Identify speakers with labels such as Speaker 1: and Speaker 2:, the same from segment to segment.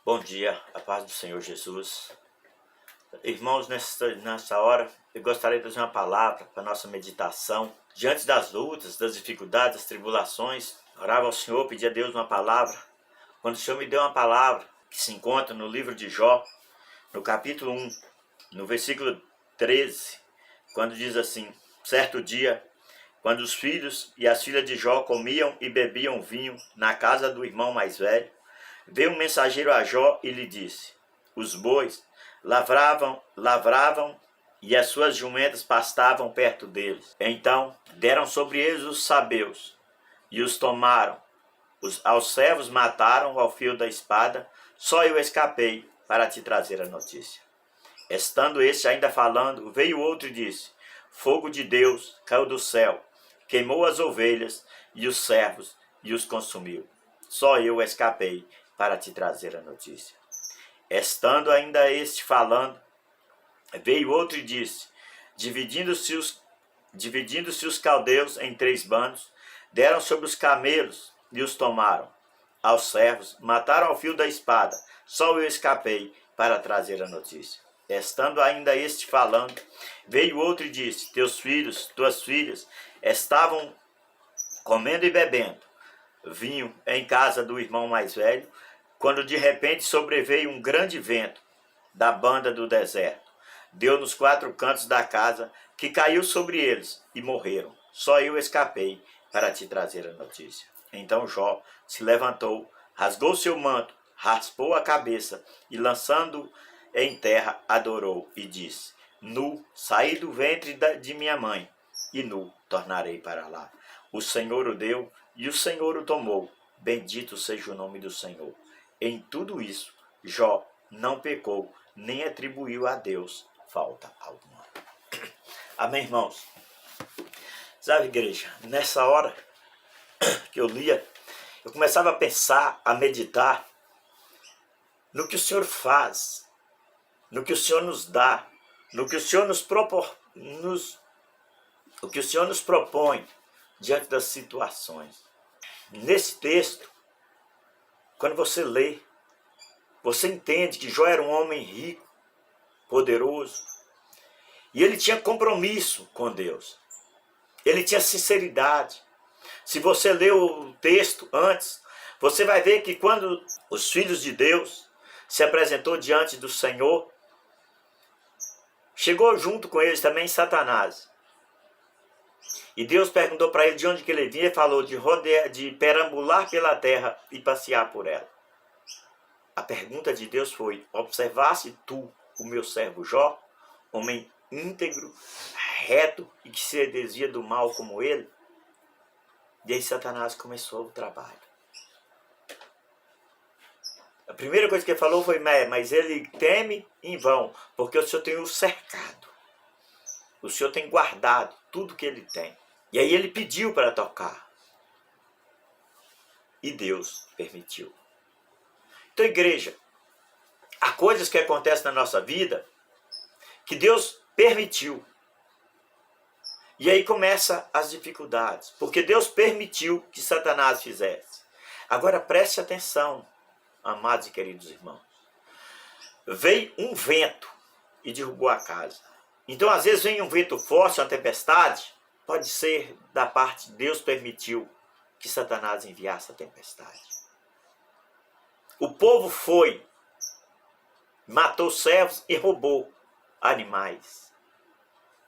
Speaker 1: Bom dia, a paz do Senhor Jesus. Irmãos, nessa hora, eu gostaria de trazer uma palavra para a nossa meditação. Diante das lutas, das dificuldades, das tribulações, orava ao Senhor, pedia a Deus uma palavra. Quando o Senhor me deu uma palavra, que se encontra no livro de Jó, no capítulo 1, no versículo 13, quando diz assim: certo dia, quando os filhos e as filhas de Jó comiam e bebiam vinho na casa do irmão mais velho, veio um mensageiro a Jó e lhe disse: os bois lavravam e as suas jumentas pastavam perto deles. Então deram sobre eles os sabeus e os tomaram. Aos servos mataram ao fio da espada. Só eu escapei para te trazer a notícia. Estando este ainda falando, veio outro e disse: fogo de Deus caiu do céu, queimou as ovelhas e os servos e os consumiu. Só eu escapei para te trazer a notícia. Estando ainda este falando, veio outro e disse: dividindo-se os caldeus em 3 bandos, deram sobre os camelos e os tomaram. Aos servos mataram ao fio da espada. Só eu escapei para trazer a notícia. Estando ainda este falando, veio outro e disse: teus filhos, tuas filhas estavam comendo e bebendo vinho em casa do irmão mais velho, quando de repente sobreveio um grande vento da banda do deserto. Deu nos 4 cantos da casa, que caiu sobre eles e morreram. Só eu escapei para te trazer a notícia. Então Jó se levantou, rasgou seu manto, raspou a cabeça e, lançando em terra, adorou e disse: nu saí do ventre de minha mãe, e nu tornarei para lá. O Senhor o deu e o Senhor o tomou. Bendito seja o nome do Senhor. Em tudo isso, Jó não pecou, nem atribuiu a Deus falta alguma. Amém, irmãos? Sabe, igreja, nessa hora que eu lia, eu começava a pensar, a meditar no que o Senhor faz, no que o Senhor nos dá, no que o Senhor o que o Senhor nos propõe diante das situações. Nesse texto, quando você lê, você entende que Jó era um homem rico, poderoso, e ele tinha compromisso com Deus. Ele tinha sinceridade. Se você lê o texto antes, você vai ver que quando os filhos de Deus se apresentou diante do Senhor, chegou junto com eles também Satanás. E Deus perguntou para ele de onde que ele vinha e falou de perambular pela terra e passear por ela. A pergunta de Deus foi: observasse tu o meu servo Jó, homem íntegro, reto e que se desvia do mal como ele? E aí Satanás começou o trabalho. A primeira coisa que ele falou foi: mas ele teme em vão, porque o Senhor tem o cercado. O Senhor tem guardado tudo que ele tem. E aí ele pediu para tocar. E Deus permitiu. Então, igreja, há coisas que acontecem na nossa vida que Deus permitiu. E aí começam as dificuldades. Porque Deus permitiu que Satanás fizesse. Agora preste atenção, amados e queridos irmãos. Veio um vento e derrubou a casa. Então, às vezes, vem um vento forte, uma tempestade. Pode ser da parte de Deus permitiu que Satanás enviasse a tempestade. O povo foi, matou servos e roubou animais.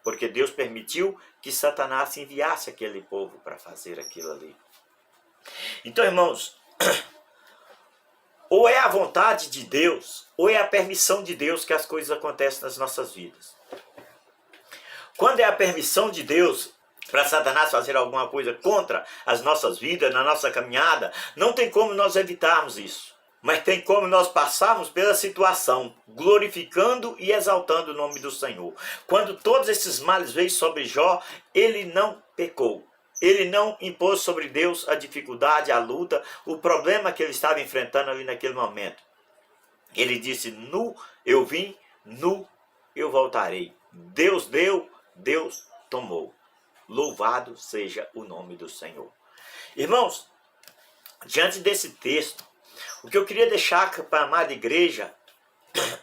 Speaker 1: Porque Deus permitiu que Satanás enviasse aquele povo para fazer aquilo ali. Então, irmãos, ou é a vontade de Deus, ou é a permissão de Deus que as coisas acontecem nas nossas vidas. Quando é a permissão de Deus para Satanás fazer alguma coisa contra as nossas vidas, na nossa caminhada, não tem como nós evitarmos isso. Mas tem como nós passarmos pela situação, glorificando e exaltando o nome do Senhor. Quando todos esses males veio sobre Jó, ele não pecou. Ele não impôs sobre Deus a dificuldade, a luta, o problema que ele estava enfrentando ali naquele momento. Ele disse: nu eu vim, nu eu voltarei. Deus deu, Deus tomou. Louvado seja o nome do Senhor. Irmãos, diante desse texto, O que eu queria deixar para a amada igreja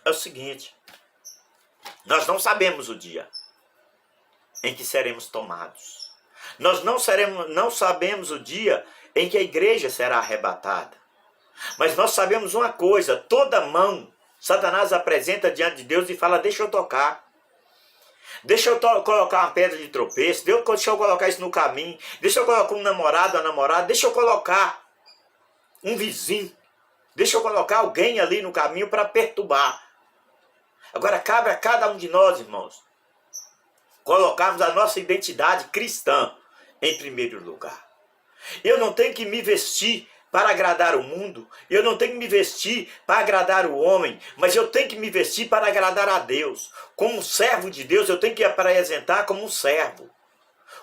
Speaker 1: é o seguinte: nós não sabemos o dia em que seremos tomados. Nós não sabemos o dia em que a igreja será arrebatada. Mas nós sabemos uma coisa: toda mão Satanás apresenta diante de Deus e fala: deixa eu tocar. Deixa eu colocar uma pedra de tropeço, deixa eu colocar isso no caminho, deixa eu colocar um namorado, uma namorada, deixa eu colocar um vizinho, deixa eu colocar alguém ali no caminho para perturbar. Agora cabe a cada um de nós, irmãos, colocarmos a nossa identidade cristã em primeiro lugar. Eu não tenho que me vestir para agradar o mundo, eu não tenho que me vestir para agradar o homem, mas eu tenho que me vestir para agradar a Deus. Como servo de Deus, eu tenho que apresentar como um servo.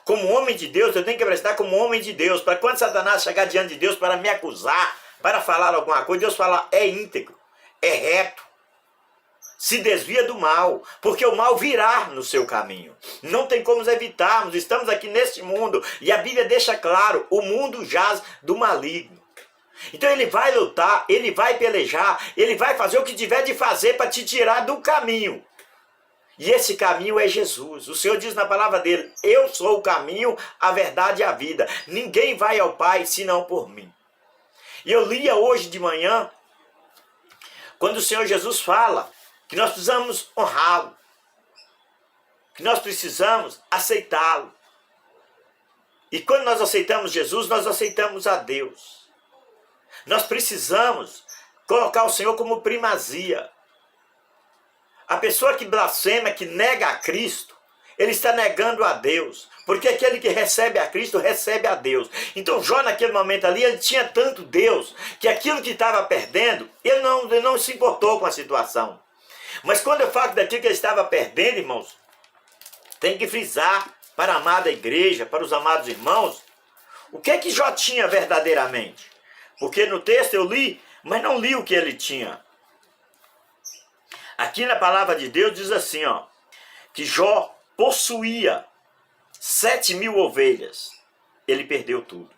Speaker 1: Como homem de Deus, eu tenho que apresentar como homem de Deus, para quando Satanás chegar diante de Deus para me acusar, para falar alguma coisa, Deus falar: é íntegro, é reto, se desvia do mal, porque o mal virá no seu caminho. Não tem como evitarmos, estamos aqui neste mundo, e a Bíblia deixa claro: o mundo jaz do maligno. Então ele vai lutar, ele vai pelejar, ele vai fazer o que tiver de fazer para te tirar do caminho. E esse caminho é Jesus. O Senhor diz na palavra dele: eu sou o caminho, a verdade e a vida. Ninguém vai ao Pai senão por mim. E eu lia hoje de manhã, quando o Senhor Jesus fala que nós precisamos honrá-lo, que nós precisamos aceitá-lo. E quando nós aceitamos Jesus, nós aceitamos a Deus. Nós precisamos colocar o Senhor como primazia. A pessoa que blasfema, que nega a Cristo, ele está negando a Deus. Porque aquele que recebe a Cristo, recebe a Deus. Então Jó naquele momento ali, ele tinha tanto Deus, que aquilo que estava perdendo, ele não se importou com a situação. Mas quando eu falo daquilo que ele estava perdendo, irmãos, tem que frisar para a amada igreja, para os amados irmãos, o que é que Jó tinha verdadeiramente? Porque no texto eu li, mas não li o que ele tinha. Aqui na palavra de Deus diz assim, ó, que Jó possuía 7.000 ovelhas. Ele perdeu tudo.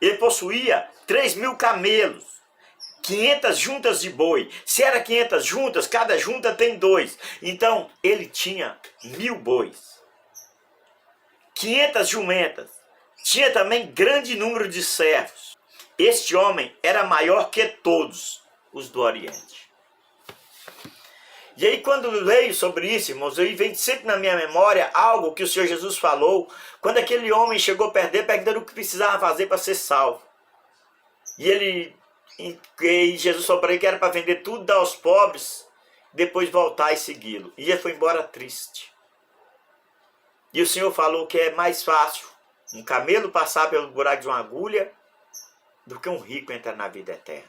Speaker 1: Ele possuía 3.000 camelos, 500 juntas de boi. Se era 500 juntas, cada junta tem 2. Então ele tinha 1.000 bois, 500 jumentas. Tinha também grande número de servos. Este homem era maior que todos os do Oriente. E aí quando eu leio sobre isso, irmãos, aí vem sempre na minha memória algo que o Senhor Jesus falou, quando aquele homem chegou perto dele, perguntando o que precisava fazer para ser salvo. E Jesus falou para ele que era para vender tudo, dar aos pobres, depois voltar e segui-lo. E ele foi embora triste. E o Senhor falou que é mais fácil um camelo passar pelo buraco de uma agulha do que um rico entrar na vida eterna.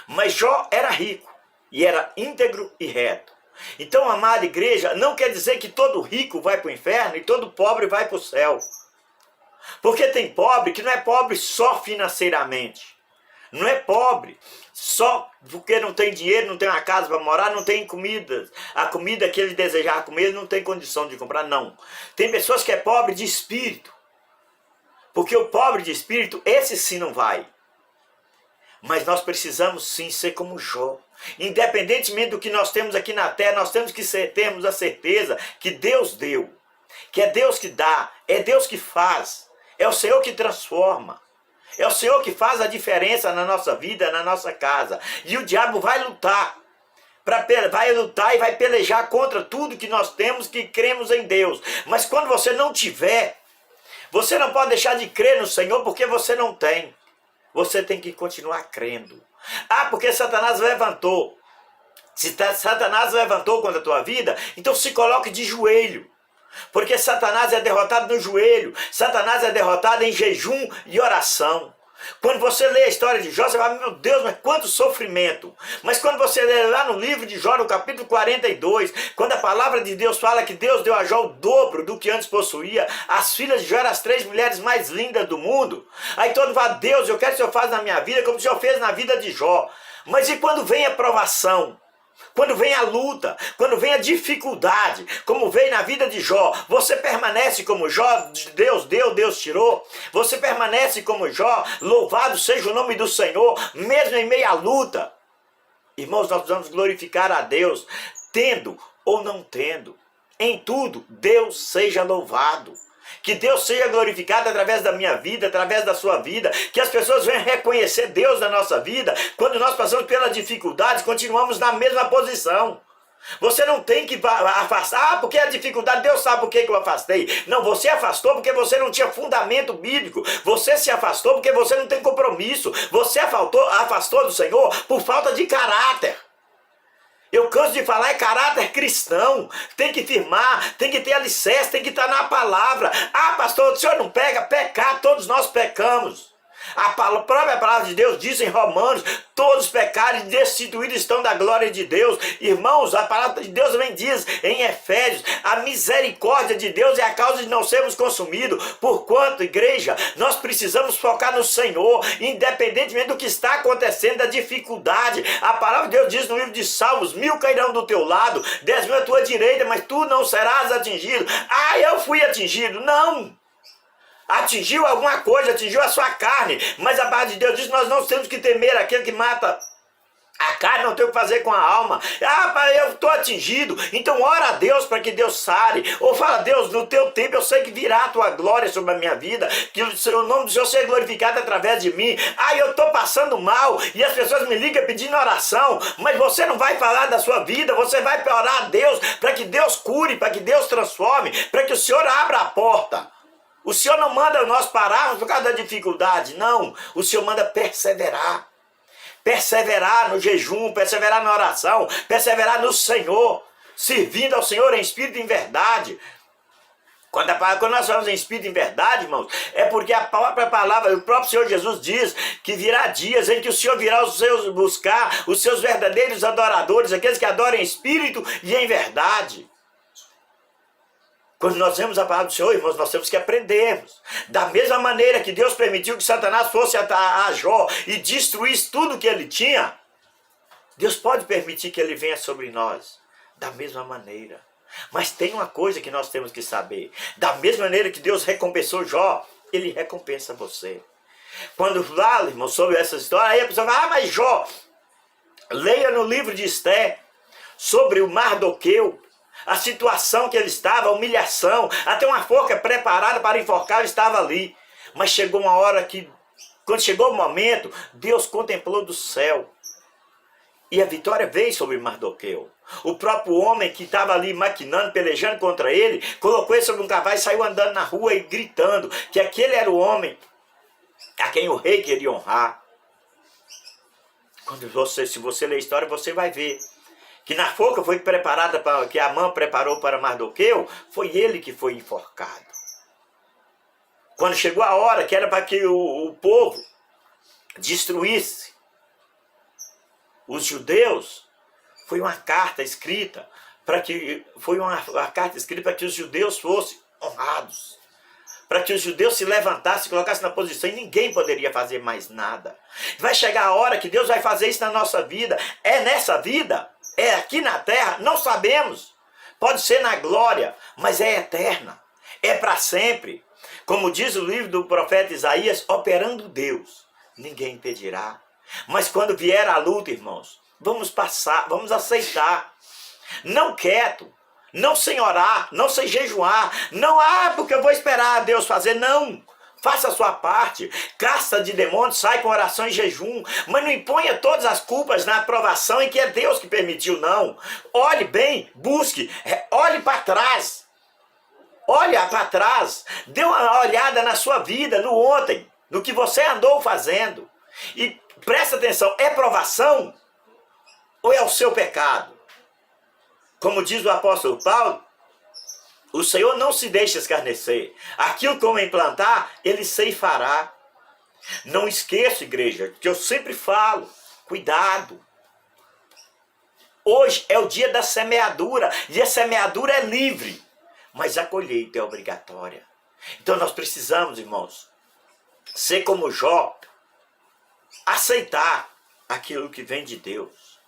Speaker 1: Mas Jó era rico, e era íntegro e reto. Então, amada igreja, não quer dizer que todo rico vai para o inferno e todo pobre vai para o céu. Porque tem pobre que não é pobre só financeiramente. Não é pobre só porque não tem dinheiro, não tem uma casa para morar, não tem comida. A comida que ele desejava comer, ele não tem condição de comprar, não. Tem pessoas que é pobre de espírito. Porque o pobre de espírito, esse sim não vai. Mas nós precisamos sim ser como Jó. Independentemente do que nós temos aqui na terra, nós temos que termos a certeza que Deus deu. Que é Deus que dá, é Deus que faz. É o Senhor que transforma. É o Senhor que faz a diferença na nossa vida, na nossa casa. E o diabo vai lutar. Vai lutar e vai pelejar contra tudo que nós temos, que cremos em Deus. Mas quando você não tiver, você não pode deixar de crer no Senhor porque você não tem. Você tem que continuar crendo. Ah, porque Satanás levantou. Se Satanás levantou contra a tua vida, então se coloque de joelho. Porque Satanás é derrotado no joelho. Satanás é derrotado em jejum e oração. Quando você lê a história de Jó, você fala: meu Deus, mas quanto sofrimento. Mas quando você lê lá no livro de Jó, no capítulo 42, quando a palavra de Deus fala que Deus deu a Jó o dobro do que antes possuía, as filhas de Jó eram as 3 mulheres mais lindas do mundo. Aí todo mundo fala: Deus, eu quero que o Senhor faça na minha vida como o Senhor fez na vida de Jó. Mas e quando vem a provação? Quando vem a luta, quando vem a dificuldade, como veio na vida de Jó, você permanece como Jó, Deus deu, Deus tirou. Você permanece como Jó, louvado seja o nome do Senhor, mesmo em meio à luta. Irmãos, nós precisamos glorificar a Deus, tendo ou não tendo. Em tudo, Deus seja louvado. Que Deus seja glorificado através da minha vida, através da sua vida. Que as pessoas venham reconhecer Deus na nossa vida. Quando nós passamos pela dificuldade, continuamos na mesma posição. Você não tem que afastar, porque a dificuldade, Deus sabe por que eu afastei. Não, você afastou porque você não tinha fundamento bíblico. Você se afastou porque você não tem compromisso. Você afastou do Senhor por falta de caráter. Eu canso de falar, é caráter cristão, tem que firmar, tem que ter alicerce, tem que estar na palavra. Ah, pastor, o senhor não pega? Pecar, todos nós pecamos. A própria palavra de Deus diz em Romanos, todos pecaram e destituídos estão da glória de Deus. Irmãos, a palavra de Deus também diz em Efésios, a misericórdia de Deus é a causa de não sermos consumidos. Porquanto, igreja, nós precisamos focar no Senhor, independentemente do que está acontecendo, da dificuldade. A palavra de Deus diz no livro de Salmos, 1000 cairão do teu lado, 10.000 à tua direita, mas tu não serás atingido. Ah, eu fui atingido. Não! Atingiu alguma coisa, atingiu a sua carne, mas a palavra de Deus diz que nós não temos que temer aquele que mata a carne, não tem o que fazer com a alma. Ah, pai, eu estou atingido, então ora a Deus para que Deus sare, ou fala, Deus, no teu tempo eu sei que virá a tua glória sobre a minha vida, que o nome do Senhor seja glorificado através de mim. Ah, eu estou passando mal, e as pessoas me ligam pedindo oração, mas você não vai falar da sua vida, você vai orar a Deus, para que Deus cure, para que Deus transforme, para que o Senhor abra a porta. O Senhor não manda nós pararmos por causa da dificuldade, não. O Senhor manda perseverar. Perseverar no jejum, perseverar na oração, perseverar no Senhor, servindo ao Senhor em espírito e em verdade. Quando nós falamos em espírito e em verdade, irmãos, é porque a própria palavra, o próprio Senhor Jesus diz que virá dias em que o Senhor virá buscar os seus verdadeiros adoradores, aqueles que adoram em espírito e em verdade. Quando nós vemos a palavra do Senhor, irmãos, nós temos que aprendermos. Da mesma maneira que Deus permitiu que Satanás fosse a Jó e destruísse tudo que ele tinha, Deus pode permitir que ele venha sobre nós. Da mesma maneira. Mas tem uma coisa que nós temos que saber. Da mesma maneira que Deus recompensou Jó, ele recompensa você. Quando fala, irmão, sobre essa história, aí a pessoa fala, mas Jó, leia no livro de Esté sobre o Mardoqueu, a situação que ele estava, a humilhação, até uma forca preparada para enforcar estava ali. Mas chegou uma hora que, quando chegou o momento, Deus contemplou do céu. E a vitória veio sobre Mardoqueu. O próprio homem que estava ali maquinando, pelejando contra ele, colocou ele sobre um cavalo e saiu andando na rua e gritando que aquele era o homem a quem o rei queria honrar. Se você ler a história, você vai ver que na forca foi preparada, que Amã preparou para Mardoqueu, foi ele que foi enforcado. Quando chegou a hora que era para que o povo destruísse os judeus, foi uma carta escrita para que os judeus fossem honrados, para que os judeus se levantassem, se colocassem na posição e ninguém poderia fazer mais nada. Vai chegar a hora que Deus vai fazer isso na nossa vida. É nessa vida? É aqui na terra? Não sabemos. Pode ser na glória, mas é eterna. É para sempre. Como diz o livro do profeta Isaías, operando Deus, ninguém impedirá. Mas quando vier a luta, irmãos, vamos passar, vamos aceitar. Não quieto, não sem orar, não sem jejuar, não, porque eu vou esperar a Deus fazer, não. Faça a sua parte, casta de demônios, sai com oração e jejum, mas não imponha todas as culpas na aprovação em que é Deus que permitiu, não. Olhe bem, busque, olhe para trás. Olha para trás, dê uma olhada na sua vida, no ontem, no que você andou fazendo. E presta atenção, é provação ou é o seu pecado? Como diz o apóstolo Paulo, o Senhor não se deixa escarnecer. Aquilo que o homem plantar, ele ceifará. Não esqueça, igreja, que eu sempre falo, cuidado. Hoje é o dia da semeadura, e a semeadura é livre, mas a colheita é obrigatória. Então nós precisamos, irmãos, ser como Jó, aceitar aquilo que vem de Deus.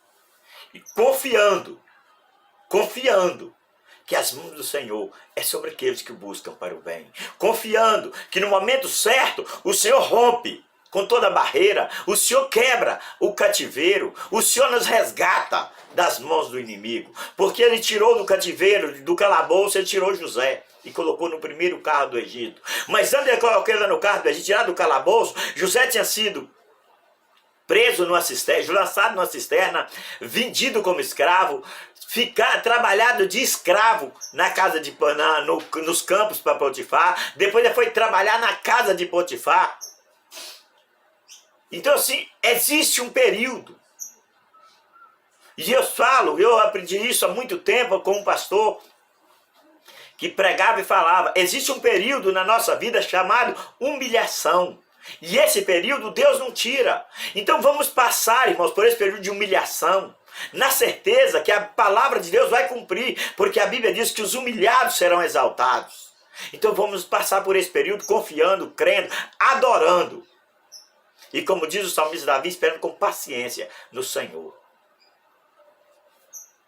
Speaker 1: E confiando que as mãos do Senhor é sobre aqueles que o buscam para o bem. Confiando que no momento certo o Senhor rompe com toda a barreira, o Senhor quebra o cativeiro, o Senhor nos resgata das mãos do inimigo. Porque Ele tirou do cativeiro, do calabouço, Ele tirou José e colocou no primeiro carro do Egito. Mas antes de colocar ele no carro do Egito, tirar do calabouço, José tinha sido preso numa cisterna, lançado numa cisterna, vendido como escravo, trabalhado de escravo na casa de nos campos para Potifar. Depois ele foi trabalhar na casa de Potifar. Então assim, existe um período. E eu aprendi isso há muito tempo com um pastor que pregava e falava, existe um período na nossa vida chamado humilhação. E esse período Deus não tira. Então vamos passar, irmãos, por esse período de humilhação, na certeza que a palavra de Deus vai cumprir, porque a Bíblia diz que os humilhados serão exaltados. Então vamos passar por esse período confiando, crendo, adorando. E como diz o salmista Davi, esperando com paciência no Senhor.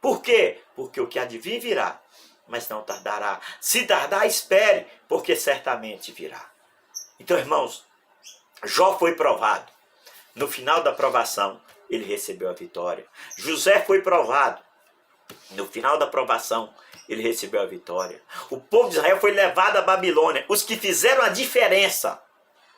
Speaker 1: Por quê? Porque o que há de vir virá, mas não tardará. Se tardar, espere, porque certamente virá. Então, irmãos, Jó foi provado. No final da provação, ele recebeu a vitória. José foi provado. No final da provação, ele recebeu a vitória. O povo de Israel foi levado à Babilônia. Os que fizeram a diferença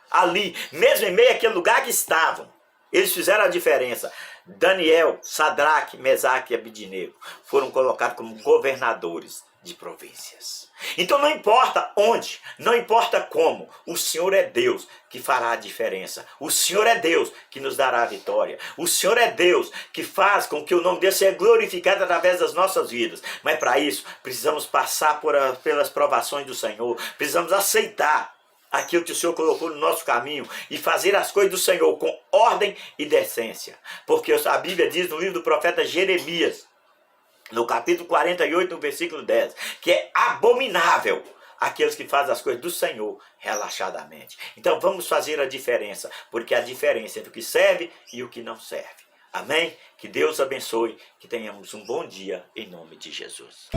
Speaker 1: ali, mesmo em meio àquele lugar que estavam, eles fizeram a diferença. Daniel, Sadraque, Mesaque e Abidnego foram colocados como governadores de províncias. Então não importa onde, não importa como, o Senhor é Deus que fará a diferença. O Senhor é Deus que nos dará a vitória. O Senhor é Deus que faz com que o nome dele seja glorificado através das nossas vidas. Mas para isso, precisamos passar pelas provações do Senhor. Precisamos aceitar aquilo que o Senhor colocou no nosso caminho e fazer as coisas do Senhor com ordem e decência. Porque a Bíblia diz no livro do profeta Jeremias, no capítulo 48, no versículo 10, que é abominável aqueles que fazem as coisas do Senhor relaxadamente. Então vamos fazer a diferença, porque a diferença entre o que serve e o que não serve. Amém? Que Deus abençoe, que tenhamos um bom dia em nome de Jesus.